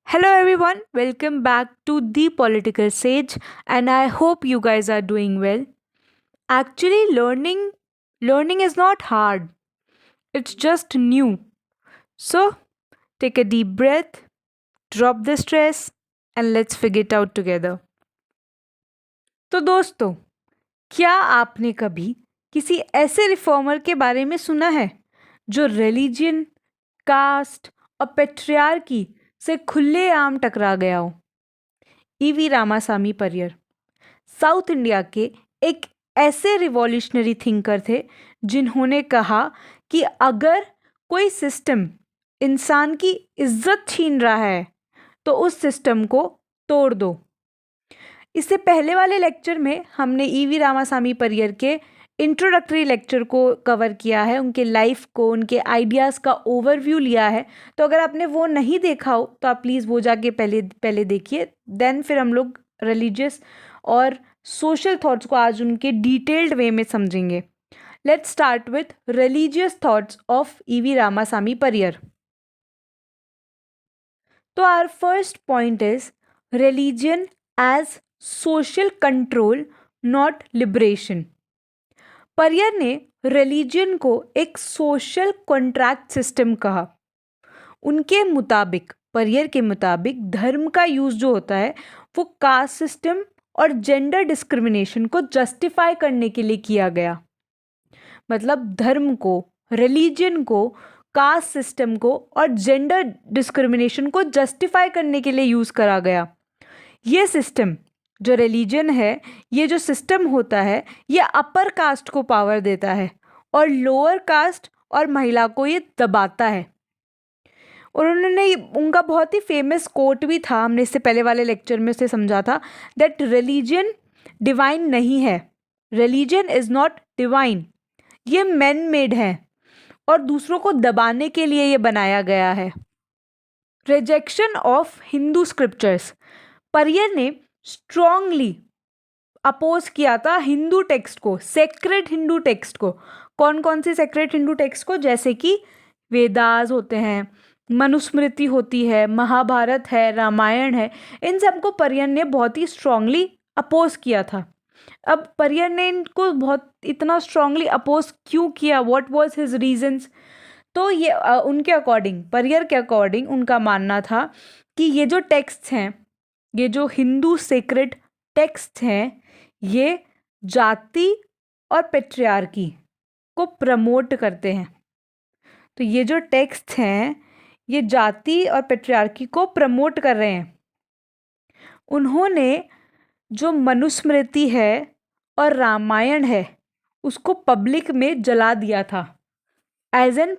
Hello everyone, welcome back to The Political Sage and I hope you guys are doing well. Actually learning is not hard. It's just new. So, take a deep breath, drop the stress and let's figure it out together. तो दोस्तों, क्या आपने कभी किसी ऐसे reformer के बारे में सुना है जो रिलीजन, कास्ट और पेट्रियार्की से खुलेआम टकरा गया हो? EV Ramasamy Pariyar south India के एक ऐसे रिवॉल्यूशनरी थिंकर थे जिन्होंने कहा कि अगर कोई सिस्टम इंसान की इज्जत छीन रहा है तो उस सिस्टम को तोड़ दो। इससे पहले वाले लेक्चर में हमने ईवी रामासामी परियर के इंट्रोडक्टरी लेक्चर को कवर किया है, उनके लाइफ को, उनके आइडियाज़ का ओवरव्यू लिया है। तो अगर आपने वो नहीं देखा हो तो आप प्लीज़ वो जाके पहले देखिए, देन फिर हम लोग रिलीजियस और सोशल थॉट्स को आज उनके डिटेल्ड वे में समझेंगे। Let's start with religious thoughts of E V Ramasamy Periyar. तो our first point is religion as social control not liberation. Periyar ने रिलीजन को एक सोशल कॉन्ट्रैक्ट सिस्टम कहा। उनके मुताबिक, परियर के मुताबिक, धर्म का यूज़ जो होता है वो कास्ट सिस्टम और जेंडर डिस्क्रिमिनेशन को जस्टिफाई करने के लिए किया गया। मतलब धर्म को, रिलीजन को, कास्ट सिस्टम को और जेंडर डिस्क्रिमिनेशन को जस्टिफाई करने के लिए यूज़ करा गया। ये सिस्टम जो रिलीजन है, ये जो सिस्टम होता है, ये अपर कास्ट को पावर देता है और लोअर कास्ट और महिला को ये दबाता है। और उन्होंने, उनका बहुत ही फेमस कोट भी था, हमने इससे पहले वाले लेक्चर में उसे समझा था, दैट रिलीजन डिवाइन नहीं है, रिलीजन इज़ नॉट डिवाइन, ये मैन मेड है और दूसरों को दबाने के लिए ये बनाया गया है। Rejection of Hindu scriptures. Pariyar ने स्ट्रॉन्गली अपोज किया था हिंदू टेक्स्ट को, सेक्रेड हिंदू टेक्स्ट को। कौन कौन से सेक्रेड हिंदू टेक्स्ट को? जैसे कि वेदास होते हैं, मनुस्मृति होती है, महाभारत है, रामायण है, इन सबको परियर ने बहुत ही स्ट्रांगली अपोज किया था। अब परियर ने इनको बहुत इतना स्ट्रांगली अपोज क्यों किया? What was his reasons? तो ये उनके अकॉर्डिंग, परियर के अकॉर्डिंग उनका मानना था कि ये जो टेक्स्ट हैं, ये जो हिंदू सेक्रेड टेक्स्ट हैं, ये जाति और पेट्रियार्की को प्रमोट करते हैं। तो ये जो टेक्स्ट हैं, ये जाति और पेट्रियार्की को प्रमोट कर रहे हैं। उन्होंने जो मनुस्मृति है और रामायण है उसको पब्लिक में जला दिया था एज एन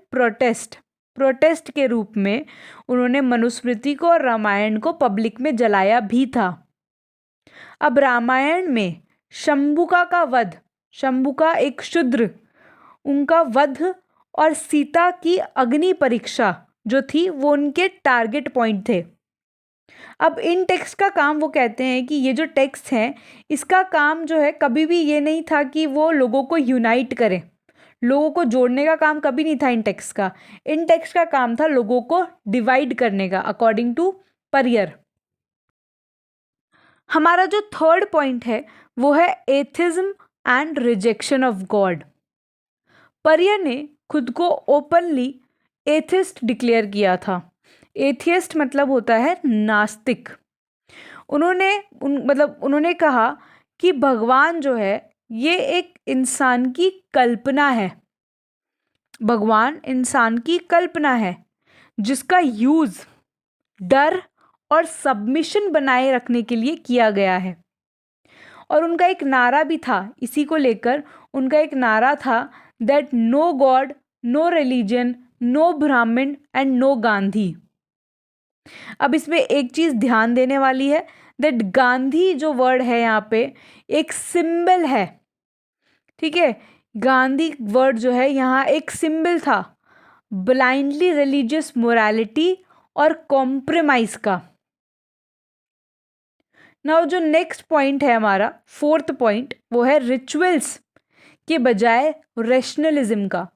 प्रोटेस्ट के रूप में। उन्होंने मनुस्मृति को और रामायण को पब्लिक में जलाया भी था। अब रामायण में शंभुका का वध, शंभुका एक शूद्र, उनका वध और सीता की अग्नि परीक्षा जो थी वो उनके टारगेट पॉइंट थे। अब इन टेक्स्ट का काम, वो कहते हैं कि ये जो टेक्स्ट हैं इसका काम जो है कभी भी ये नहीं था कि वो लोगों को यूनाइट करें, लोगों को जोड़ने का काम कभी नहीं था इन टेक्स्ट का। इन टेक्स्ट का काम था लोगों को डिवाइड करने का, अकॉर्डिंग टू परियर। हमारा जो थर्ड पॉइंट है वो है atheism and rejection of God. Pariyar ने खुद को ओपनली एथिस्ट डिक्लेयर किया था। एथियस्ट मतलब होता है नास्तिक। उन्होंने कहा कि भगवान जो है ये एक इंसान की कल्पना है, भगवान इंसान की कल्पना है जिसका यूज़ डर और सबमिशन बनाए रखने के लिए किया गया है। और उनका एक नारा भी था, इसी को लेकर उनका एक नारा था that no God, no religion, no Brahmin and no Gandhi. अब इसमें एक चीज़ ध्यान देने वाली है दैट गांधी जो वर्ड है यहाँ पे एक सिंबल है, ठीक है। गांधी वर्ड जो है यहाँ एक सिंबल था ब्लाइंडली रिलीजियस मोरालिटी और कॉम्प्रोमाइज का। नाउ जो नेक्स्ट पॉइंट है हमारा, फोर्थ पॉइंट, वो है रिचुअल्स के बजाय रैशनलिज्म का।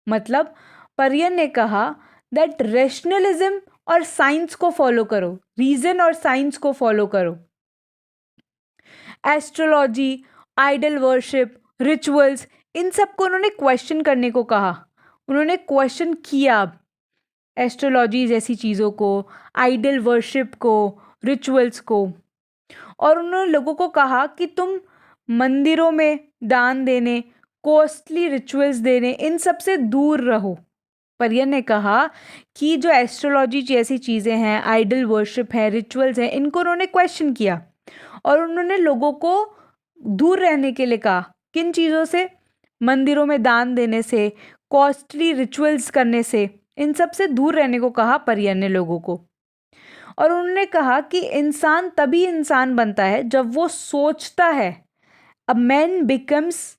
मतलब परियर ने कहा दैट रैशनलिज्म और साइंस को फॉलो करो, रीजन और साइंस को फॉलो करो। एस्ट्रोलॉजी, आइडल वर्शिप, रिचुअल्स, इन सबको उन्होंने क्वेश्चन करने को कहा। उन्होंने क्वेश्चन किया एस्ट्रोलॉजी जैसी चीज़ों को, आइडल वर्शिप को, रिचुअल्स को, और उन्होंने लोगों को कहा कि तुम मंदिरों में दान देने, कॉस्टली रिचुअल्स देने, इन सब से दूर रहो। परियर ने कहा कि जो एस्ट्रोलॉजी जैसी चीज़ें हैं, आइडल वर्शिप है, रिचुअल्स हैं, इनको उन्होंने क्वेश्चन किया और उन्होंने लोगों को दूर रहने के लिए कहा। किन चीज़ों से? मंदिरों में दान देने से, कॉस्टली रिचुअल्स करने से, इन सब से दूर रहने को कहा परियर ने लोगों को। और उन्होंने कहा कि इंसान तभी इंसान बनता है जब वो सोचता है। A man becomes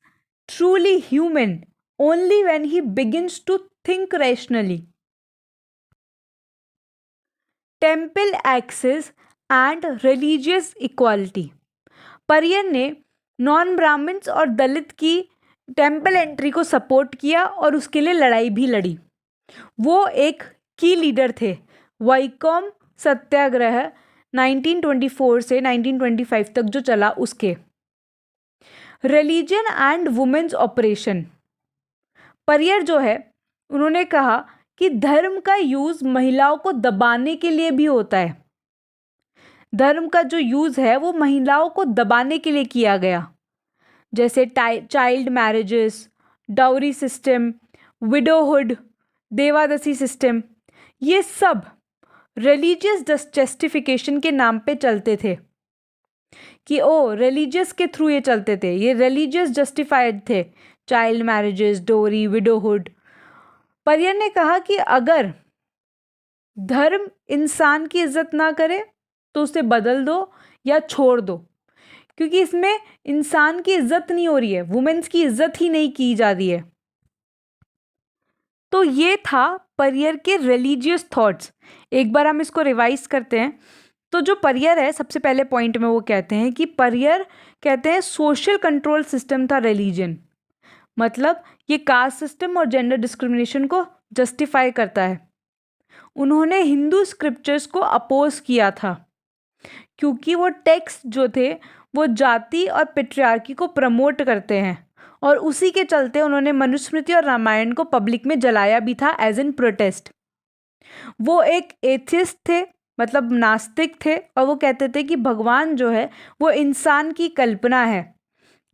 truly human only when he begins to think rationally. Temple access and religious equality. Periyar ने नॉन ब्राह्मण्स और दलित की टेम्पल एंट्री को सपोर्ट किया और उसके लिए लड़ाई भी लड़ी। वो एक की लीडर थे। वैकोम सत्याग्रह 1924 से 1925 तक जो चला उसके। Religion and women's oppression. Periyar जो है उन्होंने कहा कि धर्म का यूज़ महिलाओं को दबाने के लिए भी होता है। धर्म का जो यूज़ है वो महिलाओं को दबाने के लिए किया गया, जैसे child marriages, dowry system, widowhood, devadasi system, ये सब रिलीजियस जस्टिफिकेशन के नाम पे चलते थे कि ओ रिलीजियस के थ्रू ये चलते थे, ये रिलीजियस जस्टिफाइड थे। चाइल्ड मैरिजेस, डोरी, विडोहुड। परियर ने कहा कि अगर धर्म इंसान की इज्जत ना करे तो उसे बदल दो या छोड़ दो, क्योंकि इसमें इंसान की इज्जत नहीं हो रही है, वुमेन्स की इज्जत ही नहीं की जा रही है। तो ये था परियर के रिलीजियस थॉट्स। एक बार हम इसको रिवाइज करते हैं। तो जो परियर है, सबसे पहले पॉइंट में वो कहते हैं कि परियर कहते हैं सोशल कंट्रोल सिस्टम था रिलीजन, मतलब ये कास्ट सिस्टम और जेंडर डिस्क्रिमिनेशन को जस्टिफाई करता है। उन्होंने हिंदू स्क्रिप्चर्स को अपोज किया था क्योंकि वो टेक्स्ट जो थे वो जाति और पेट्रियार्की को प्रमोट करते हैं, और उसी के चलते उन्होंने मनुस्मृति और रामायण को पब्लिक में जलाया भी था एज इन प्रोटेस्ट। वो एक एथिस्ट थे, मतलब नास्तिक थे, और वो कहते थे कि भगवान जो है वो इंसान की कल्पना है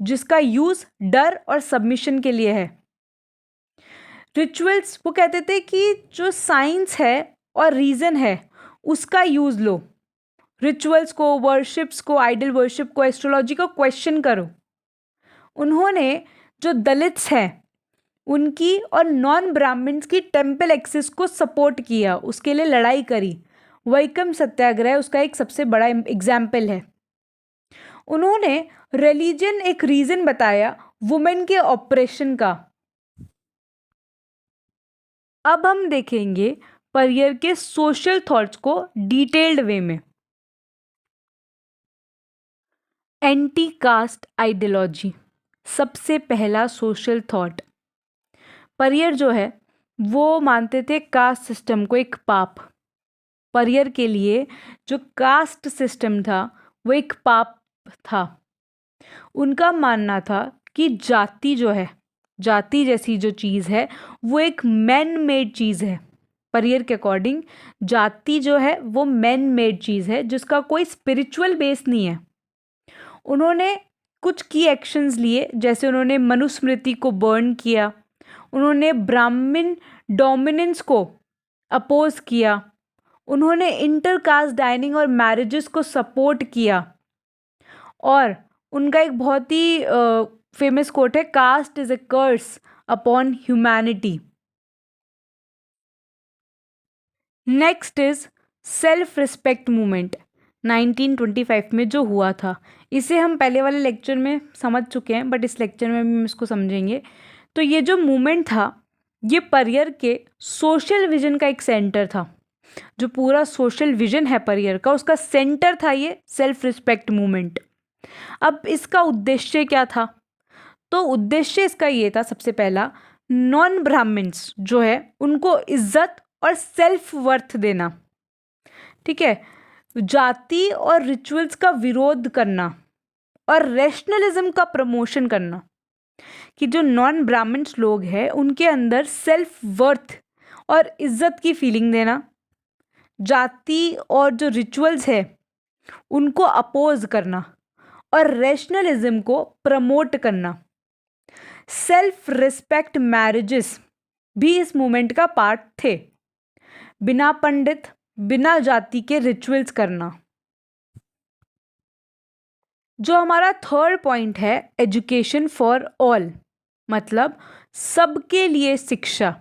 जिसका यूज़ डर और सबमिशन के लिए है। रिचुअल्स, वो कहते थे कि जो साइंस है और रीज़न है उसका यूज़ लो, रिचुअल्स को, वर्शिप्स को, आइडल वर्शिप को, एस्ट्रोलॉजी को क्वेश्चन करो। उन्होंने जो दलित्स हैं उनकी और नॉन ब्राह्मण्स की टेम्पल एक्सेस को सपोर्ट किया, उसके लिए लड़ाई करी। वैकोम सत्याग्रह उसका एक सबसे बड़ा एग्जाम्पल है। उन्होंने रिलीजन एक रीज़न बताया वुमेन के ऑपरेशन का। अब हम देखेंगे परियर के सोशल थॉट्स को डिटेल्ड वे में। एंटी कास्ट आइडियोलॉजी, सबसे पहला सोशल थॉट। परियर जो है वो मानते थे कास्ट सिस्टम को एक पाप। परियर के लिए जो कास्ट सिस्टम था वो एक पाप था। उनका मानना था कि जाति जो है, जाति जैसी जो चीज़ है वो एक मैन मेड चीज़ है। परियर के अकॉर्डिंग जाति जो है वो मैन मेड चीज़ है जिसका कोई स्पिरिचुअल बेस नहीं है। उन्होंने कुछ की एक्शंस लिए, जैसे उन्होंने मनुस्मृति को बर्न किया, उन्होंने ब्राह्मण डोमिनेंस को अपोज किया, उन्होंने इंटरकास्ट डाइनिंग और मैरिजेस को सपोर्ट किया, और उनका एक बहुत ही फेमस कोट है, caste is a curse upon humanity. Next is self respect movement 1925 में जो हुआ था। इसे हम पहले वाले लेक्चर में समझ चुके हैं, बट इस लेक्चर में भी हम इसको समझेंगे। तो ये जो मूवमेंट था ये परियर के सोशल विजन का एक सेंटर था। जो पूरा सोशल विजन है परियर का, उसका सेंटर था ये सेल्फ रिस्पेक्ट मूवमेंट। अब इसका उद्देश्य क्या था? तो उद्देश्य इसका ये था, सबसे पहला, नॉन ब्राह्मण्स जो है उनको इज्जत और सेल्फ वर्थ देना। ठीक है, जाति और रिचुअल्स का विरोध करना और रैशनलिज्म का प्रमोशन करना, कि जो नॉन ब्राह्मण्स लोग हैं उनके अंदर सेल्फ वर्थ और इज्जत की फीलिंग देना, जाति और जो रिचुअल्स है उनको अपोज करना और रैशनलिज्म को प्रमोट करना। सेल्फ रिस्पेक्ट मैरिजेस भी इस मूवमेंट का पार्ट थे। बिना पंडित, बिना जाति के रिचुअल्स करना। जो हमारा थर्ड पॉइंट है, एजुकेशन फॉर ऑल, मतलब सबके लिए शिक्षा।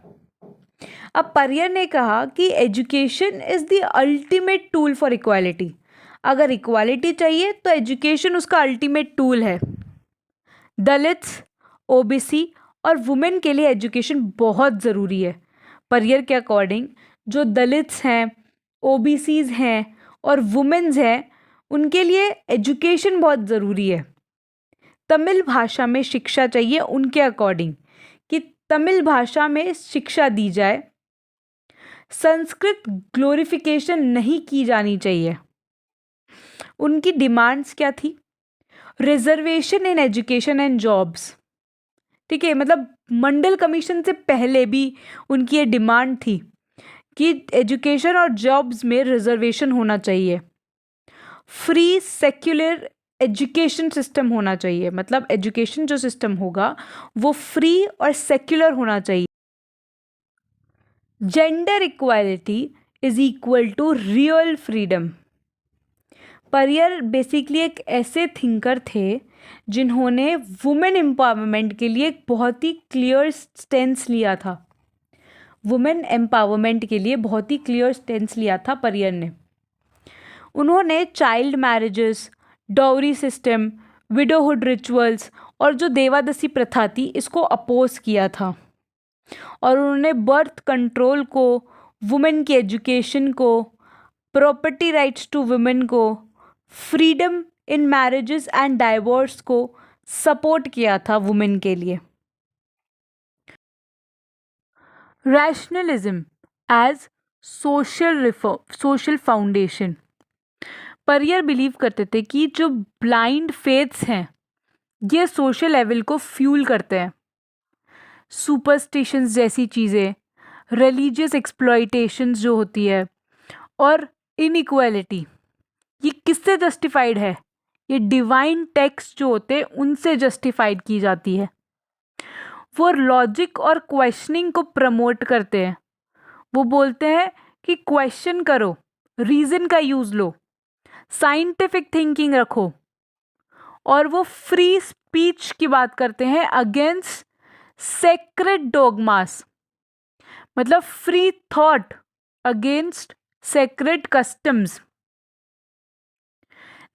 अब परियर ने कहा कि education is the ultimate tool for equality. अगर इक्वालिटी चाहिए तो एजुकेशन उसका अल्टीमेट टूल है। दलित्स, ओबीसी और वुमेन के लिए एजुकेशन बहुत ज़रूरी है। परियर के अकॉर्डिंग जो दलित्स हैं, ओबीसीज हैं और वुमेन्स हैं, उनके लिए एजुकेशन बहुत ज़रूरी है। तमिल भाषा में शिक्षा चाहिए उनके अकॉर्डिंग, कि तमिल भाषा में शिक्षा दी जाए। संस्कृत ग्लोरिफिकेशन नहीं की जानी चाहिए। उनकी डिमांड्स क्या थी? Reservation in education and jobs. ठीक है, मतलब मंडल कमीशन से पहले भी उनकी ये डिमांड थी कि एजुकेशन और जॉब्स में रिजर्वेशन होना चाहिए। फ्री सेक्युलर एजुकेशन सिस्टम होना चाहिए, मतलब एजुकेशन जो सिस्टम होगा वो फ्री और सेक्युलर होना चाहिए। Gender equality is equal to real freedom. Periyar basically एक ऐसे थिंकर थे जिन्होंने वुमेन एम्पावरमेंट के लिए एक बहुत ही क्लियर स्टेंस लिया था। वुमेन एम्पावरमेंट के लिए बहुत ही क्लियर स्टेंस लिया था परियर ने। उन्होंने child marriages, dowry system, widowhood rituals और जो देवादसी प्रथा थी इसको अपोज किया था। और उन्होंने बर्थ कंट्रोल को, वुमेन की एजुकेशन को, प्रॉपर्टी राइट्स टू वुमेन को, freedom in marriages and divorce को सपोर्ट किया था वुमेन के लिए। Rationalism as social foundation. Periyar believe करते थे कि जो ब्लाइंड फेथ्स हैं ये सोशल लेवल को फ्यूल करते हैं। सुपरस्टिशंस जैसी चीज़ें, रिलीजियस एक्सप्लॉइटेशंस जो होती है और इनइक्वालिटी, ये किससे जस्टिफाइड है? ये डिवाइन टेक्स्ट जो होते हैं उनसे जस्टिफाइड की जाती है। वो लॉजिक और क्वेश्चनिंग को प्रमोट करते हैं। वो बोलते हैं कि क्वेश्चन करो, रीज़न का यूज़ लो, साइंटिफिक थिंकिंग रखो। और वो फ्री स्पीच की बात करते हैं अगेंस्ट सेक्रेड डोगमास, मतलब free thought against sacred customs.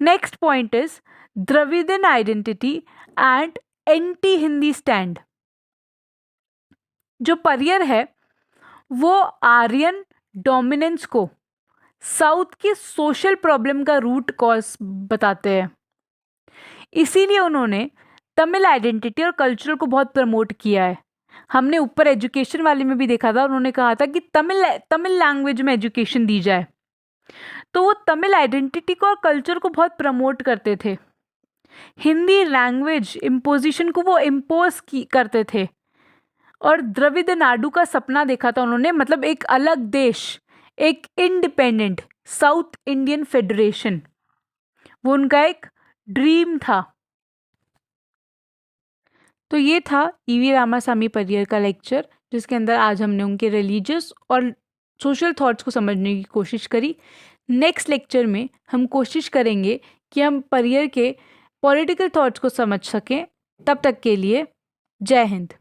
Next point is Dravidian identity and anti Hindi stand. जो परियर है वो आर्यन डोमिनेंस को साउथ की सोशल प्रॉब्लम का रूट कॉज बताते हैं। इसीलिए उन्होंने तमिल आइडेंटिटी और कल्चर को बहुत प्रमोट किया है। हमने ऊपर एजुकेशन वाले में भी देखा था, उन्होंने कहा था कि तमिल लैंग्वेज में एजुकेशन दी जाए। तो वो तमिल आइडेंटिटी को और कल्चर को बहुत प्रमोट करते थे। हिंदी लैंग्वेज इम्पोजिशन को वो इम्पोज करते थे। और द्रविड़ नाडु का सपना देखा था उन्होंने, मतलब एक अलग देश, एक इंडिपेंडेंट साउथ इंडियन फेडरेशन, वो उनका एक ड्रीम था। तो ये था ईवी रामासामी परियर का लेक्चर, जिसके अंदर आज हमने उनके रिलीजियस और सोशल थॉट्स को समझने की कोशिश करी। नेक्स्ट लेक्चर में हम कोशिश करेंगे कि हम परियर के पॉलिटिकल थॉट्स को समझ सकें। तब तक के लिए जय हिंद।